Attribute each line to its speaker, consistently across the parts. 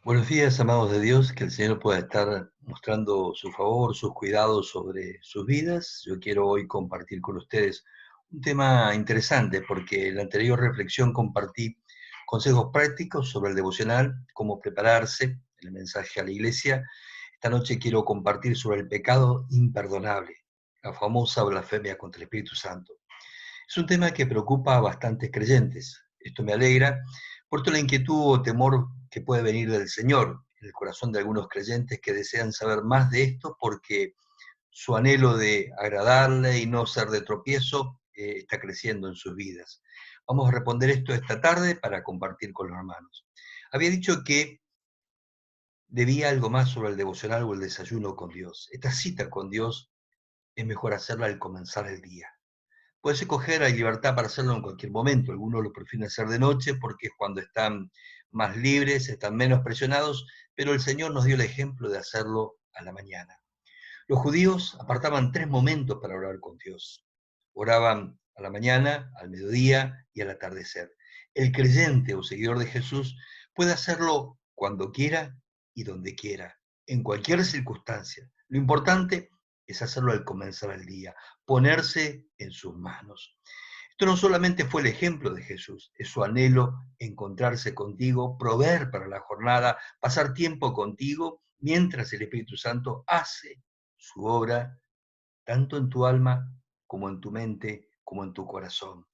Speaker 1: Buenos días, amados de Dios, que el Señor pueda estar mostrando su favor, sus cuidados sobre sus vidas. Yo quiero hoy compartir con ustedes un tema interesante porque en la anterior reflexión compartí consejos prácticos sobre el devocional, cómo prepararse, el mensaje a la iglesia. Esta noche quiero compartir sobre el pecado imperdonable, la famosa blasfemia contra el Espíritu Santo. Es un tema que preocupa a bastantes creyentes. Esto me alegra, por la inquietud o temor que puede venir del Señor en el corazón de algunos creyentes que desean saber más de esto porque su anhelo de agradarle y no ser de tropiezo está creciendo en sus vidas. Vamos a responder esto esta tarde para compartir con los hermanos. Había dicho que debía algo más sobre el devocional o el desayuno con Dios. Esta cita con Dios es mejor hacerla al comenzar el día. Puedes escoger, hay libertad para hacerlo en cualquier momento. Algunos lo prefieren hacer de noche porque es cuando están más libres, están menos presionados, pero el Señor nos dio el ejemplo de hacerlo a la mañana. Los judíos apartaban 3 momentos para orar con Dios. Oraban a la mañana, al mediodía y al atardecer. El creyente o seguidor de Jesús puede hacerlo cuando quiera y donde quiera, en cualquier circunstancia. Lo importante es hacerlo al comenzar el día, ponerse en sus manos. Esto no solamente fue el ejemplo de Jesús, es su anhelo encontrarse contigo, proveer para la jornada, pasar tiempo contigo, mientras el Espíritu Santo hace su obra, tanto en tu alma como en tu mente, como en tu corazón.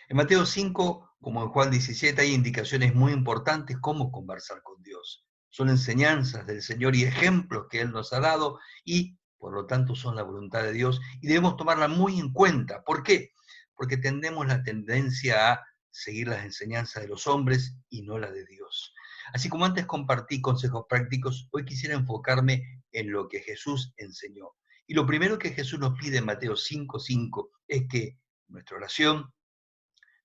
Speaker 1: En Mateo 5, como en Juan 17, hay indicaciones muy importantes cómo conversar con Dios. Son enseñanzas del Señor y ejemplos que Él nos ha dado y, por lo tanto, son la voluntad de Dios y debemos tomarla muy en cuenta. ¿Por qué? Porque tendemos la tendencia a seguir las enseñanzas de los hombres y no la de Dios. Así como antes compartí consejos prácticos, hoy quisiera enfocarme en lo que Jesús enseñó. Y lo primero que Jesús nos pide en Mateo 5:5 es que nuestra oración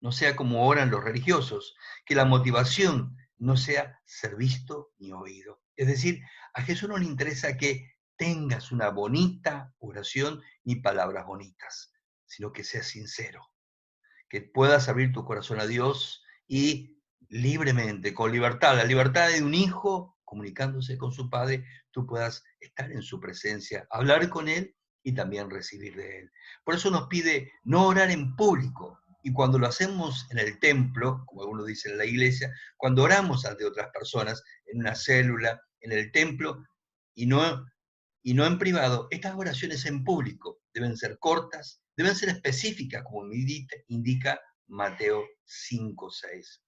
Speaker 1: no sea como oran los religiosos, que la motivación no sea ser visto ni oído. Es decir, a Jesús no le interesa que tengas una bonita oración ni palabras bonitas, sino que seas sincero, que puedas abrir tu corazón a Dios y libremente, con libertad, la libertad de un hijo comunicándose con su padre, tú puedas estar en su presencia, hablar con él y también recibir de él. Por eso nos pide no orar en público. Y cuando lo hacemos en el templo, como algunos dicen en la iglesia, cuando oramos ante otras personas, en una célula, en el templo, y no y no en privado, estas oraciones en público deben ser cortas, deben ser específicas, como indica Mateo 5:6.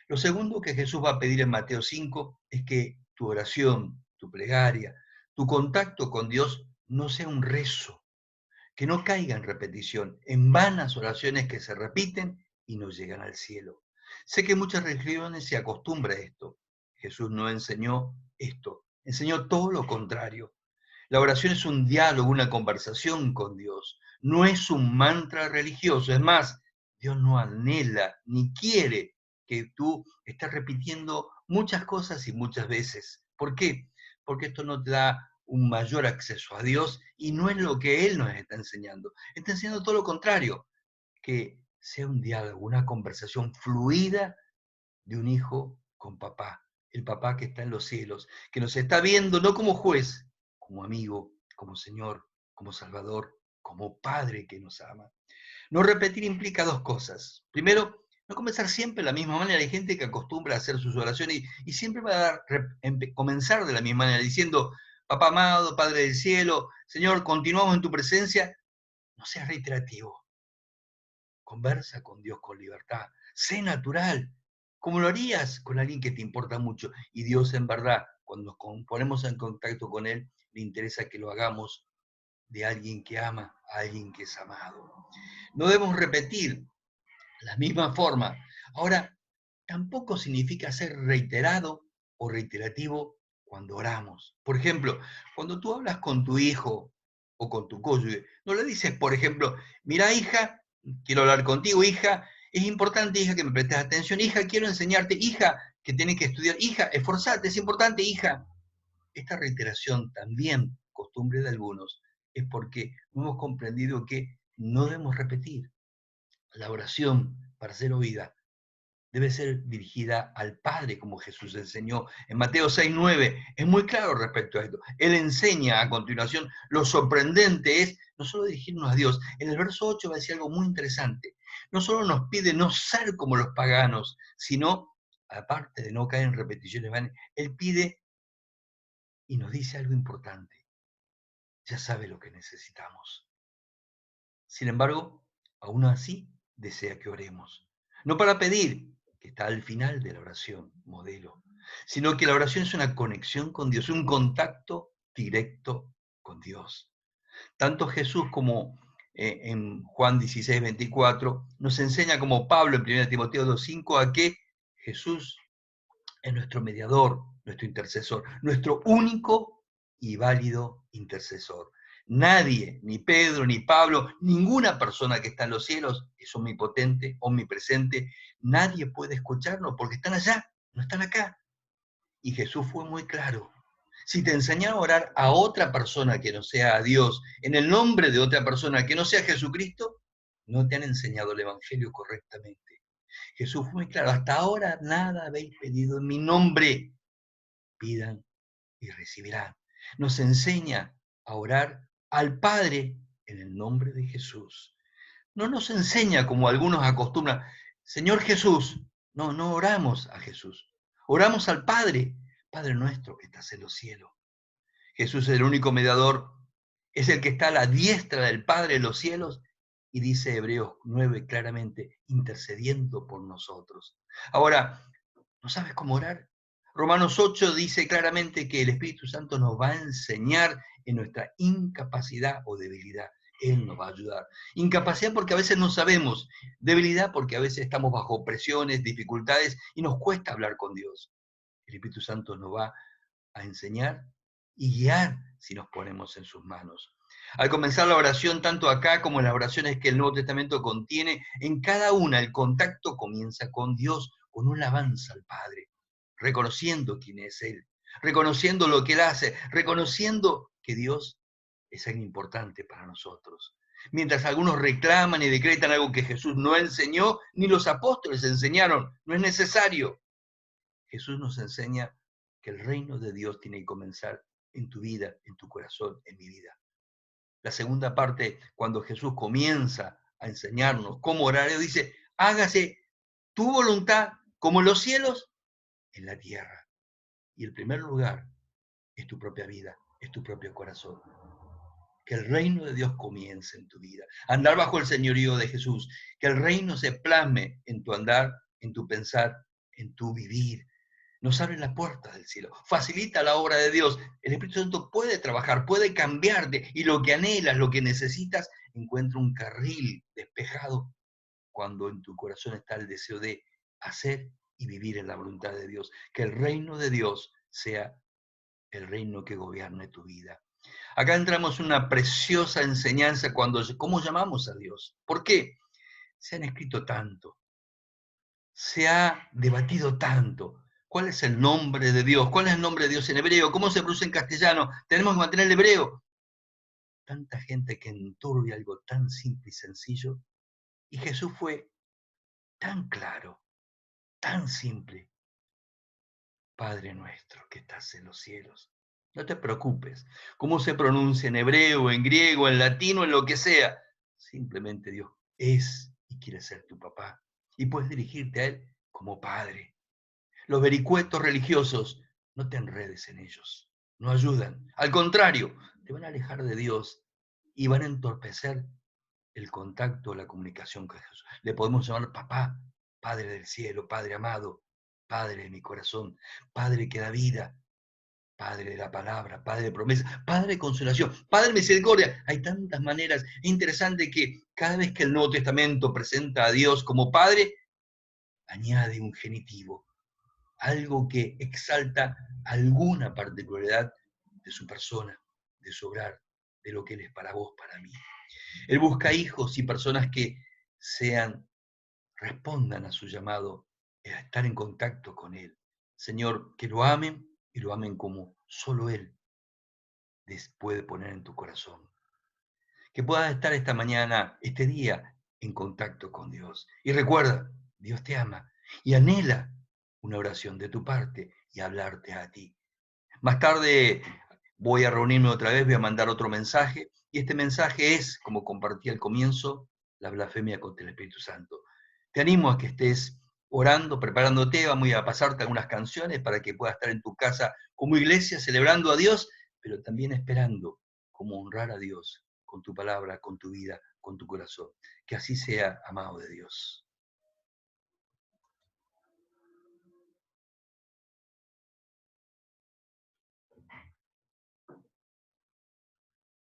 Speaker 1: Lo segundo que Jesús va a pedir en Mateo 5 es que tu oración, tu plegaria, tu contacto con Dios no sea un rezo, que no caiga en repetición, en vanas oraciones que se repiten y no llegan al cielo. Sé que muchas religiones se acostumbran a esto. Jesús no enseñó esto, enseñó todo lo contrario. La oración es un diálogo, una conversación con Dios. No es un mantra religioso. Es más, Dios no anhela ni quiere que tú estés repitiendo muchas cosas y muchas veces. ¿Por qué? Porque esto no te da un mayor acceso a Dios y no es lo que Él nos está enseñando. Está enseñando todo lo contrario, que sea un diálogo, una conversación fluida de un hijo con papá, el papá que está en los cielos, que nos está viendo no como juez, como amigo, como Señor, como Salvador, como Padre que nos ama. No repetir implica dos cosas. Primero, no comenzar siempre de la misma manera. Hay gente que acostumbra a hacer sus oraciones y siempre va a comenzar de la misma manera, diciendo, papá amado, Padre del cielo, Señor, continuamos en tu presencia. No seas reiterativo. Conversa con Dios con libertad. Sé natural, como lo harías con alguien que te importa mucho. Y Dios, en verdad, cuando nos ponemos en contacto con Él, le interesa que lo hagamos de alguien que ama a alguien que es amado. No debemos repetir la misma forma. Ahora, tampoco significa ser reiterado o reiterativo cuando oramos. Por ejemplo, cuando tú hablas con tu hijo o con tu cónyuge, no le dices, por ejemplo, mira hija, quiero hablar contigo, hija, es importante, hija, que me prestes atención, hija, quiero enseñarte, hija, que tienes que estudiar, hija, esforzate, es importante, hija. Esta reiteración también, costumbre de algunos, es porque no hemos comprendido que no debemos repetir la oración para ser oída debe ser dirigida al Padre, como Jesús enseñó en Mateo 6:9. Es muy claro respecto a esto. Él enseña a continuación, lo sorprendente es no solo dirigirnos a Dios. En el verso 8 va a decir algo muy interesante. No solo nos pide no ser como los paganos, sino, aparte de no caer en repeticiones vanas, Él pide y nos dice algo importante. Ya sabe lo que necesitamos. Sin embargo, aún así desea que oremos. No para pedir, que está al final de la oración, modelo, sino que la oración es una conexión con Dios, un contacto directo con Dios. Tanto Jesús como en Juan 16:24 nos enseña como Pablo en 1 Timoteo 2:5 a que Jesús es nuestro mediador, nuestro intercesor, nuestro único y válido intercesor. Nadie, ni Pedro, ni Pablo, ninguna persona que está en los cielos es omnipotente, omnipresente. Nadie puede escucharnos porque están allá, no están acá. Y Jesús fue muy claro. Si te enseñan a orar a otra persona que no sea a Dios, en el nombre de otra persona que no sea Jesucristo, no te han enseñado el Evangelio correctamente. Jesús fue muy claro, hasta ahora nada habéis pedido en mi nombre, pidan y recibirán. Nos enseña a orar al Padre en el nombre de Jesús. No nos enseña como algunos acostumbran, Señor Jesús. No, no oramos a Jesús. Oramos al Padre, Padre nuestro que estás en los cielos. Jesús es el único mediador, es el que está a la diestra del Padre en los cielos y dice Hebreos 9 claramente, intercediendo por nosotros. Ahora, ¿no sabes cómo orar? Romanos 8 dice claramente que el Espíritu Santo nos va a enseñar en nuestra incapacidad o debilidad. Él nos va a ayudar. Incapacidad porque a veces no sabemos. Debilidad porque a veces estamos bajo presiones, dificultades y nos cuesta hablar con Dios. El Espíritu Santo nos va a enseñar y guiar si nos ponemos en sus manos. Al comenzar la oración, tanto acá como en las oraciones que el Nuevo Testamento contiene, en cada una el contacto comienza con Dios, con una alabanza al Padre, reconociendo quién es Él, reconociendo lo que Él hace, reconociendo que Dios es algo importante para nosotros. Mientras algunos reclaman y decretan algo que Jesús no enseñó, ni los apóstoles enseñaron, no es necesario. Jesús nos enseña que el reino de Dios tiene que comenzar en tu vida, en tu corazón, en mi vida. La segunda parte, cuando Jesús comienza a enseñarnos cómo orar, Él dice, hágase tu voluntad como en los cielos, en la tierra. Y el primer lugar es tu propia vida, es tu propio corazón. Que el reino de Dios comience en tu vida. Andar bajo el señorío de Jesús. Que el reino se plasme en tu andar, en tu pensar, en tu vivir. Nos abre las puertas del cielo, facilita la obra de Dios. El Espíritu Santo puede trabajar, puede cambiarte y lo que anhelas, lo que necesitas, encuentra un carril despejado cuando en tu corazón está el deseo de hacer y vivir en la voluntad de Dios. Que el reino de Dios sea el reino que gobierne tu vida. Acá entramos en una preciosa enseñanza cuando, ¿cómo llamamos a Dios? ¿Por qué? Se han escrito tanto, se ha debatido tanto. ¿Cuál es el nombre de Dios? ¿Cuál es el nombre de Dios en hebreo? ¿Cómo se produce en castellano? Tenemos que mantener el hebreo. Tanta gente que enturbia algo tan simple y sencillo. Y Jesús fue tan claro, tan simple. Padre nuestro que estás en los cielos. No te preocupes. ¿Cómo se pronuncia en hebreo, en griego, en latino, en lo que sea? Simplemente Dios es y quiere ser tu papá. Y puedes dirigirte a Él como Padre. Los vericuetos religiosos, no te enredes en ellos, no ayudan. Al contrario, te van a alejar de Dios y van a entorpecer el contacto, la comunicación con Jesús. Le podemos llamar papá, Padre del cielo, Padre amado, Padre de mi corazón, Padre que da vida, Padre de la palabra, Padre de promesa, Padre de consolación, Padre de misericordia. Hay tantas maneras. Es interesante que cada vez que el Nuevo Testamento presenta a Dios como Padre, añade un genitivo, algo que exalta alguna particularidad de su persona, de su obrar, de lo que Él es para vos, para mí. Él busca hijos y personas que respondan a su llamado, a estar en contacto con Él. Señor, que lo amen y lo amen como solo Él les puede poner en tu corazón. Que puedas estar esta mañana, este día, en contacto con Dios. Y recuerda, Dios te ama y anhela una oración de tu parte y hablarte a ti. Más tarde voy a reunirme otra vez, voy a mandar otro mensaje, y este mensaje es, como compartí al comienzo, la blasfemia contra el Espíritu Santo. Te animo a que estés orando, preparándote, vamos a pasarte algunas canciones para que puedas estar en tu casa como iglesia, celebrando a Dios, pero también esperando cómo honrar a Dios con tu palabra, con tu vida, con tu corazón. Que así sea, amado de Dios.